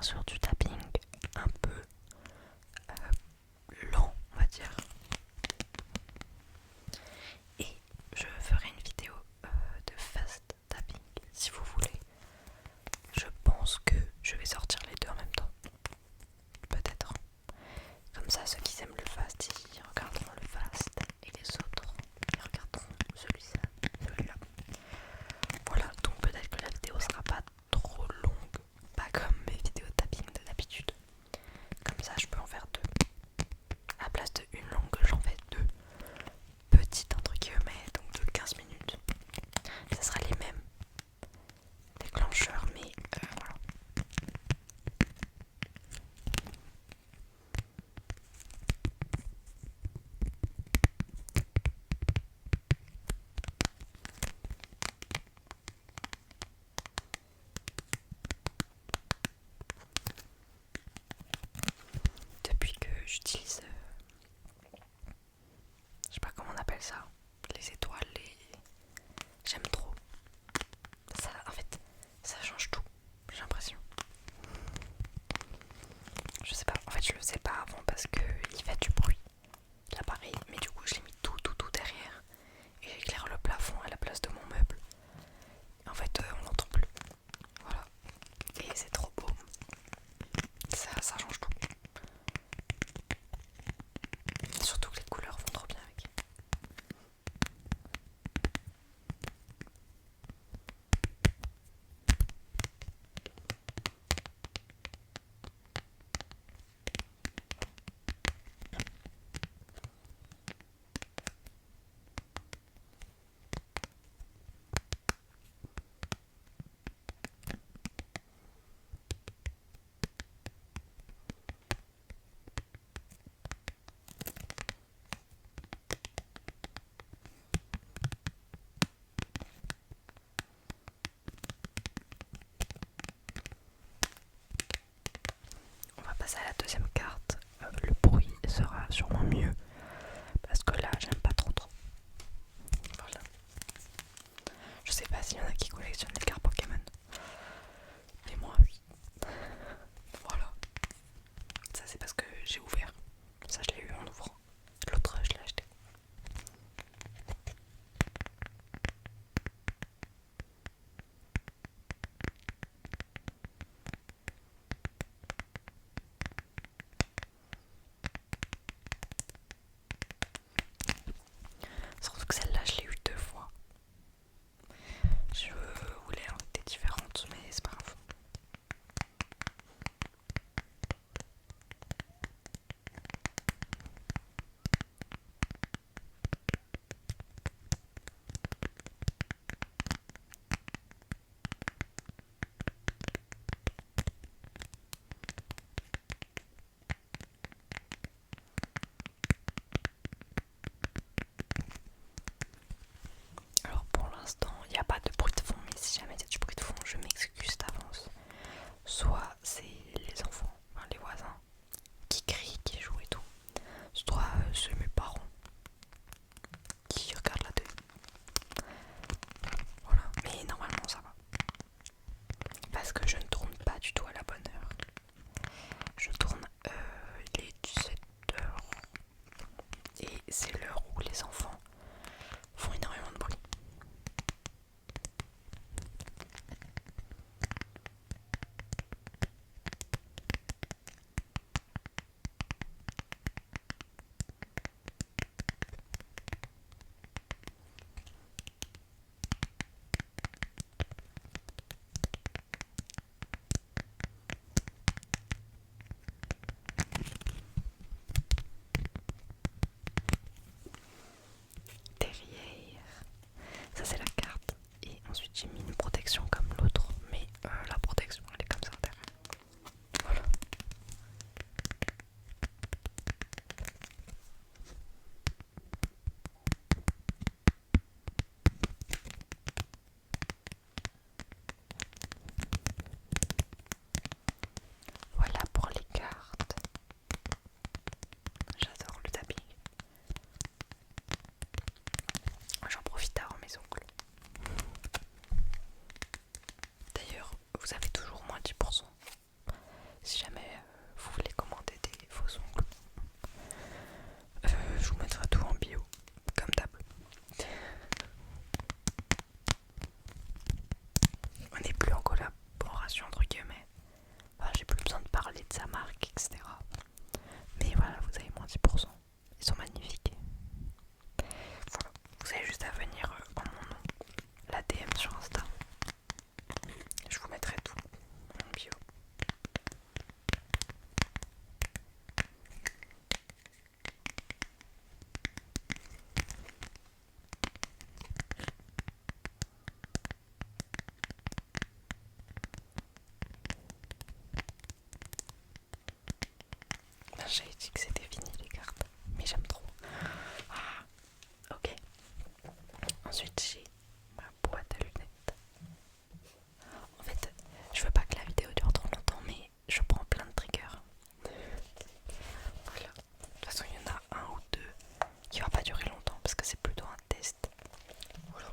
sur du tapping un peu lent, on va dire. Et je ferai une vidéo de fast tapping si vous voulez. Je pense que je vais sortir les deux en même temps. Peut-être. Comme ça, ceux qui aiment le fast, ils regarderont le fast. Et les autres, ils regarderont celui-là. Voilà, donc peut-être que la vidéo sera pas trop longue. Pas comme mes vidéos de tapping de d'habitude. Comme ça, je peux en faire deux. À la place de une longue, j'en fais deux petites entre guillemets, donc de 15 minutes. Ça sera les mêmes déclencheurs, mais voilà. Depuis que j'utilise, je sais pas comment on appelle ça, les étoiles, j'aime trop. Ça, en fait, ça change tout, j'ai l'impression. Je sais pas, en fait je le sais pas avant parce que il fait du bruit, l'appareil, mais du coup je l'ai mis tout derrière. Et j'éclaire le plafond à la place de mon meuble. En fait on l'entend plus. Voilà. Et c'est trop beau. Ça change tout. Surtout que les couleurs vont trop bien avec. On va passer à la deuxième carte. Le bruit sera sûrement mieux parce que là j'aime pas trop. Voilà. Je sais pas s'il y en a qui collectionnent les cartes Pokémon. Mais moi oui. Voilà. Ça c'est parce que j'ai ouvert. Ça je l'ai eu en ouvrant. L'autre je l'ai acheté. Surtout que celle-là je l'ai eu deux fois. Je voulais j'avais dit que c'était fini les cartes, mais j'aime trop. Ah, ok. Ensuite j'ai ma boîte à lunettes. En fait, je veux pas que la vidéo dure trop longtemps, mais je prends plein de triggers. Voilà. De toute façon, il y en a un ou deux qui va pas durer longtemps parce que c'est plutôt un test. Voilà.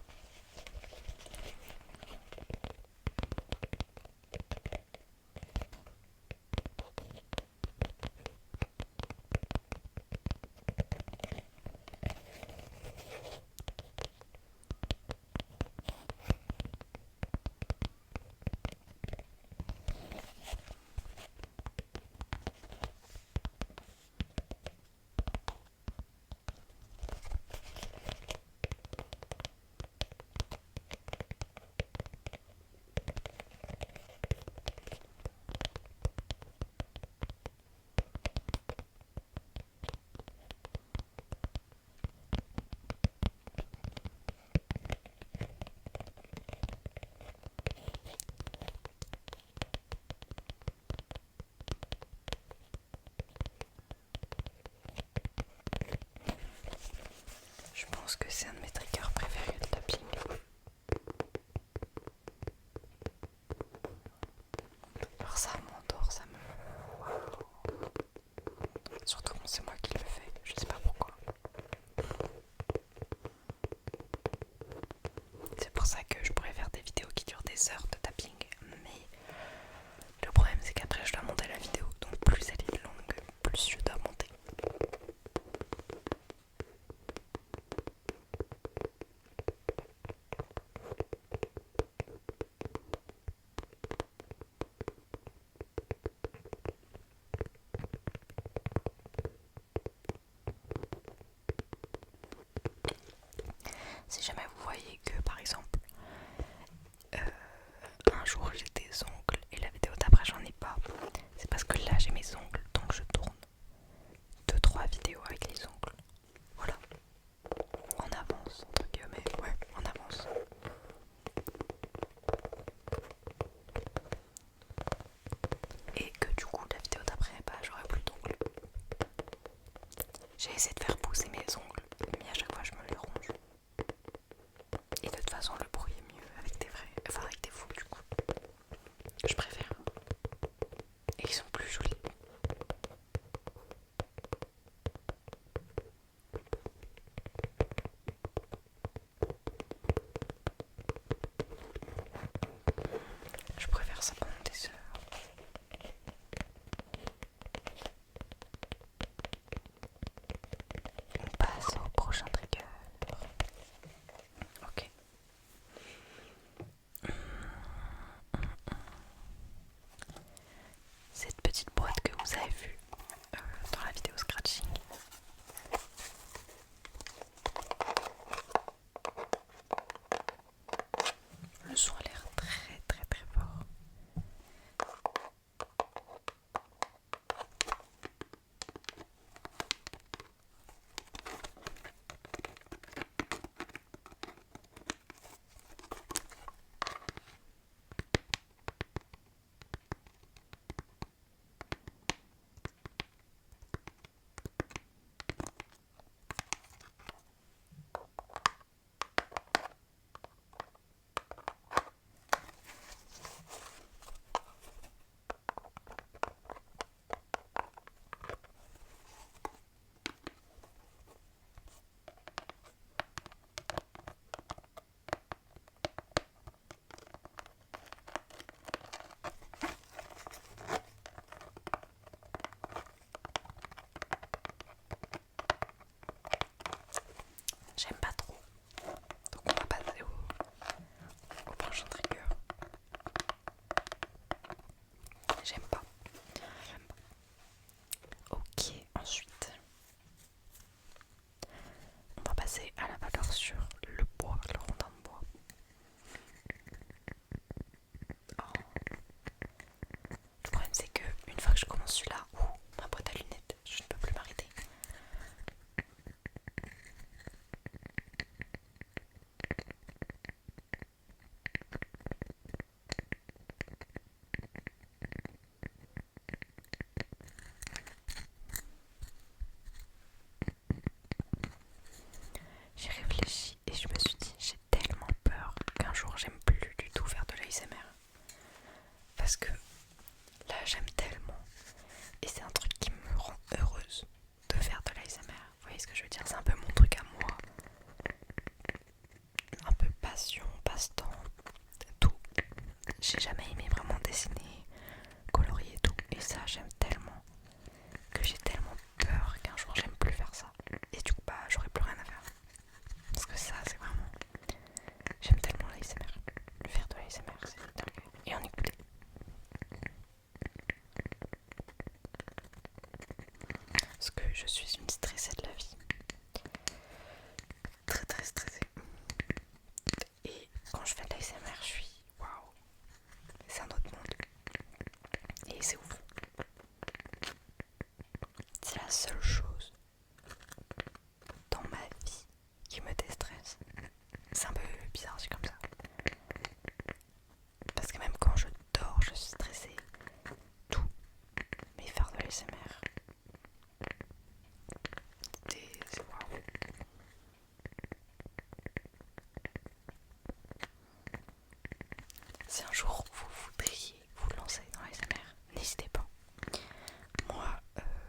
Je pense que c'est un de mes triggers préférés, le tapping. Alors ça m'endort, ça me... Waouh. Surtout quand c'est moi qui le fais, je sais pas pourquoi. C'est pour ça que je pourrais faire des vidéos qui durent des heures de tapping, mais le problème c'est qu'après je dois monter la vidéo, donc plus elle est longue, plus je dois monter. Si jamais vous voyez que par exemple un jour j'ai des ongles et la vidéo d'après j'en ai pas, c'est parce que là j'ai mes ongles, donc je tourne 2-3 vidéos avec les ongles. Voilà, en avance entre guillemets, ouais, en avance. Et que du coup la vidéo d'après, bah j'aurai plus d'ongles. J'ai essayé de faire pousser mes ongles, mais à chaque fois je me les ronge. Et de toute façon le bruit est mieux avec des vrais, enfin avec des faux du coup. Je préfère. Et ils sont plus jolis. Je préfère ça pendant des heures. On passe passion, passe-temps, tout. J'ai jamais aimé vraiment dessiner, colorier et tout. Et ça, j'aime tellement que j'ai tellement peur qu'un jour j'aime plus faire ça. Et du coup, bah, j'aurai plus rien à faire. Parce que ça, c'est vraiment. J'aime tellement l'ASMR. Faire de l'ASMR, c'est dingue. Et en écouter. Parce que je suis une stressée de la vie. Très très stressée. Et quand je fais de l'ASMR, je suis waouh. C'est un autre monde. Et c'est ouf. C'est la seule chose dans ma vie qui me déstresse. C'est un peu bizarre, c'est comme ça. Parce que même quand je dors, je suis stressée. Tout. Mais faire de l'ASMR, c'est waouh. Si un jour vous voudriez vous lancer dans l'ASMR, n'hésitez pas. Moi,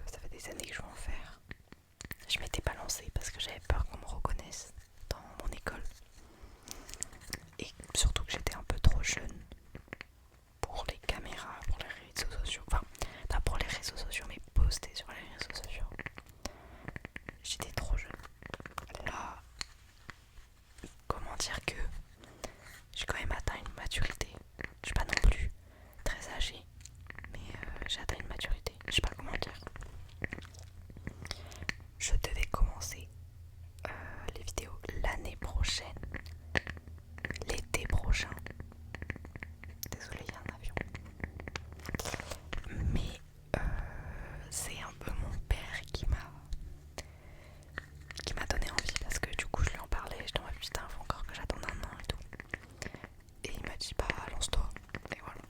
ça fait des années que je veux en faire. Je m'étais pas lancée parce que j'avais peur qu'on me reconnaisse dans mon école. Et surtout que j'étais un peu trop jeune pour les caméras, pour les réseaux sociaux. Enfin, pas pour les réseaux sociaux, mais poster sur les réseaux sociaux. J'étais trop jeune. Là, comment dire que j'ai quand même atteint une maturité. Je suis pas non plus très âgée, mais j'ai atteint une maturité. Je sais pas comment dire. Je devais commencer les vidéos l'année prochaine, l'été prochain. Désolée, il y a un avion. Mais c'est un peu mon père qui m'a donné envie parce que du coup je lui en parlais, j'étais en mode putain, faut encore que j'attende un an et tout. Et il m'a dit bah lance-toi. Et voilà.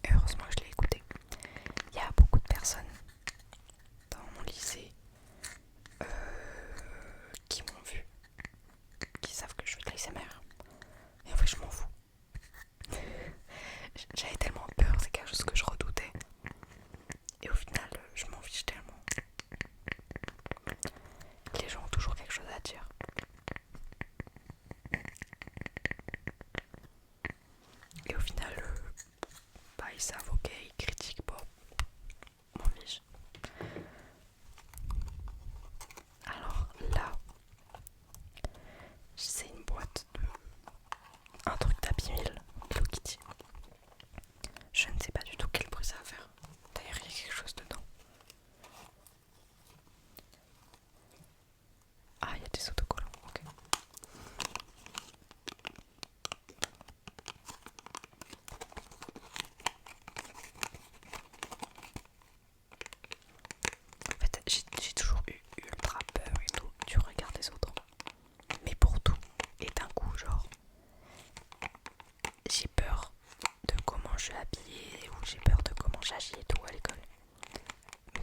Et heureusement que je l'ai écouté. Il y a beaucoup de personnes dans mon lycée qui m'ont vu, qui savent que je fais de l'ASMR. Et en fait je m'en fous. J'avais tellement peur, c'est quelque chose que je redoutais. Et au final, je m'en fiche tellement. Les gens ont toujours quelque chose à dire. Et au final, bah, ils savent, ok, ils critiquent pas. M'en fiche. Alors là, c'est une boîte de. Un truc d'Happy Meal, Hello Kitty. Je ne sais pas du tout quel bruit ça va faire. D'ailleurs, il y a quelque chose dedans. Ah, il y a des autocollants, ok. En fait, j'ai toujours eu ultra peur et tout du regard des autres. Mais pour tout. Et d'un coup, genre, j'ai peur de comment je suis habillée ou j'ai peur de comment j'agis et tout à l'école.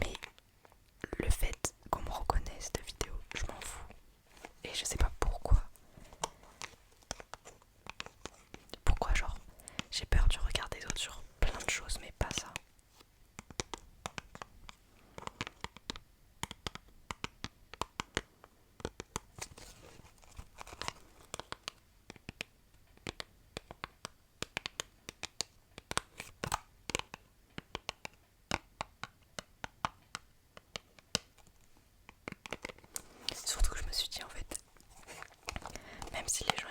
Mais le fait qu'on me reconnaisse de vidéo, je m'en fous. Et je sais pas pourquoi. Pourquoi genre j'ai peur du regard des autres sur plein de choses mais pas ça. Surtout que je me suis dit en fait, même si les gens